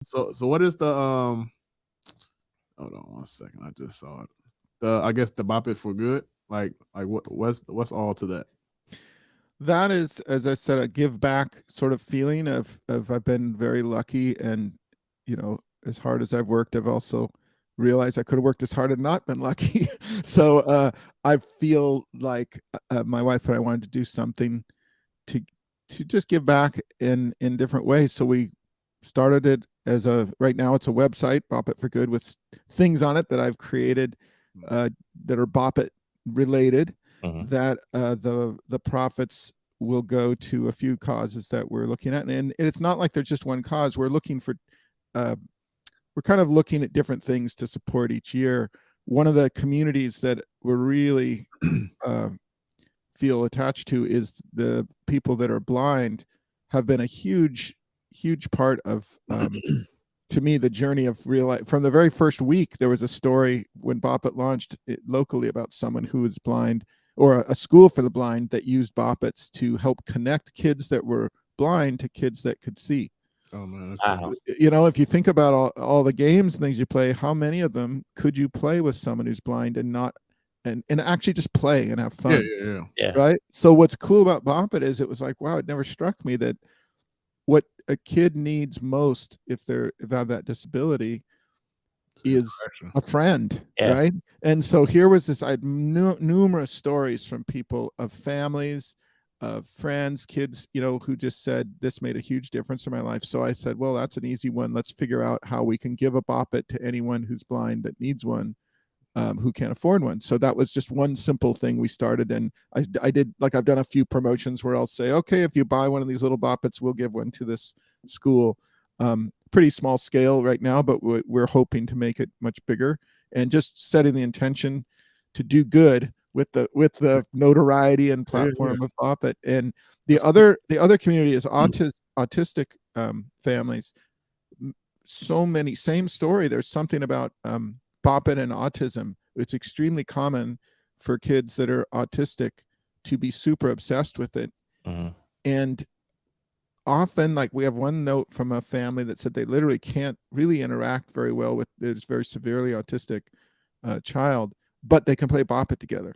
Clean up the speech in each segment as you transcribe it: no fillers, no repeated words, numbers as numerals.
So what is the hold on one second, I just saw it. I guess the Bop It for Good. What's all to that? That is, as I said, a give back sort of feeling of I've been very lucky, and as hard as I've worked, I've also realized I could have worked as hard and not been lucky. So I feel like my wife and I wanted to do something to just give back in different ways. So we started it as right now it's a website, Bop It for Good, with things on it that I've created that are Bop It related. That the profits will go to a few causes that we're looking at, and it's not like there's just one cause. We're looking for we're kind of looking at different things to support each year. One of the communities that we're really feel attached to is the people that are blind. Have been a huge part of to me the journey of real life. From the very first week, there was a story when Bop It launched locally about someone who was blind, or a school for the blind that used Bop Its to help connect kids that were blind to kids that could see. Oh man, Wow. If you think about all the games and things you play, how many of them could you play with someone who's blind and not and actually just play and have fun? Yeah. Right. So what's cool about Bop It is it was like, wow, it never struck me that what a kid needs most if they have that disability is a friend, right? And so here was this, I had numerous stories from people of families, of friends, kids, who just said this made a huge difference in my life. So I said, well, that's an easy one. Let's figure out how we can give a Bop It to anyone who's blind that needs one, who can't afford one. So that was just one simple thing we started. And I did, like, I've done a few promotions where I'll say, okay, if you buy one of these little Bop Its, we'll give one to this school. Pretty small scale right now, but we're hoping to make it much bigger, and just setting the intention to do good with the notoriety and platform of Bop It. And the other community is autistic families. So many, same story. There's something about Bop It and autism. It's extremely common for kids that are autistic to be super obsessed with it. And often, like, we have one note from a family that said they literally can't really interact very well with this very severely autistic child, but they can play Bop It together.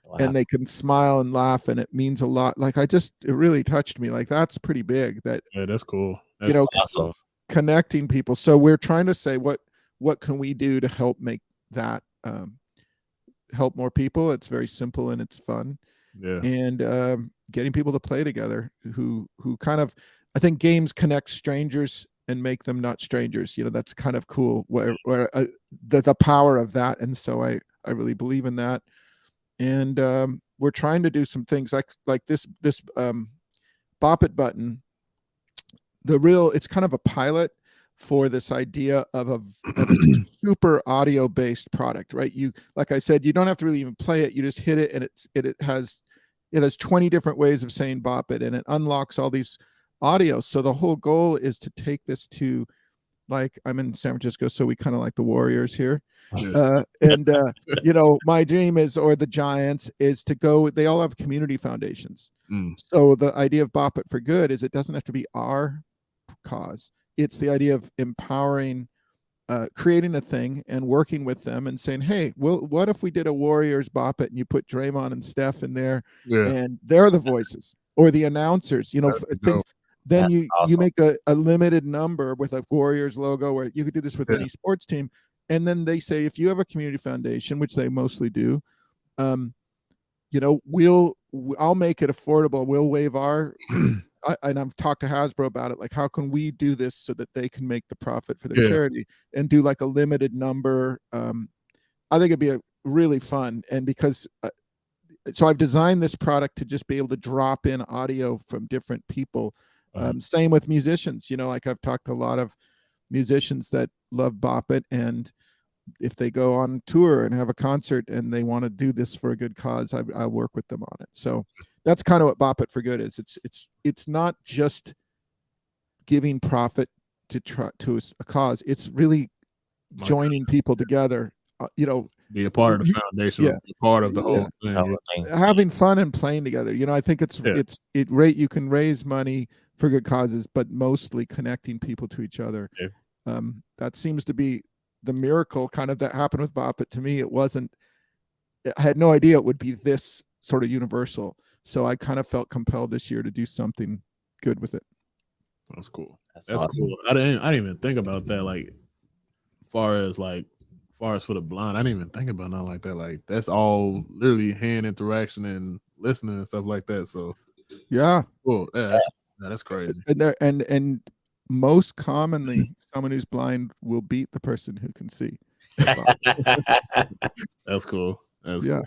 Wow. And they can smile and laugh, and it means a lot. Like, it really touched me. Like, that's pretty big. That's cool. That's awesome. Connecting people. So we're trying to say, what can we do to help make that help more people? It's very simple and it's fun. And getting people to play together who kind of, I think games connect strangers and make them not strangers. That's kind of cool, where the power of that. And so I really believe in that. And we're trying to do some things like this Bop It button. It's kind of a pilot for this idea of a super audio based product, right? Like I said, you don't have to really even play it. You just hit it, and it has 20 different ways of saying Bop It, and it unlocks all these audio. So the whole goal is to take this to, like, I'm in San Francisco, so we kind of like the Warriors here. My dream is, or the Giants, is to go, they all have community foundations. So the idea of Bop It for Good is it doesn't have to be our cause. It's the idea of empowering, creating a thing and working with them and saying, hey, what if we did a Warriors Bop It and you put Draymond and Steph in there, and they're the voices or the announcers, then you make a limited number with a Warriors logo, where you could do this with any sports team. And then they say, if you have a community foundation, which they mostly do, I'll make it affordable. We'll waive our and I've talked to Hasbro about it. Like, how can we do this so that they can make the profit for their charity, and do like a limited number? I think it'd be really fun. And because, so I've designed this product to just be able to drop in audio from different people. Same with musicians, like I've talked to a lot of musicians that love Bop It, and if they go on tour and have a concert and they want to do this for a good cause, I'll work with them on it. So that's kind of what Bop It for Good is. It's not just giving profit to a cause. It's really joining people together. Be a part of the foundation. Be a part of the whole thing. Having fun and playing together. I think you can raise money for good causes, but mostly connecting people to each other. Yeah. That seems to be the miracle kind of that happened with Bop It. To me, it wasn't, I had no idea it would be this sort of universal. So I kind of felt compelled this year to do something good with it. That's cool. That's awesome. Cool. I didn't even think about that. Like, far as for the blind, I didn't even think about nothing like that. Like, that's all literally hand interaction and listening and stuff like that. So yeah, cool. That's crazy. And most commonly, someone who's blind will beat the person who can see. That's cool. That's yeah. cool.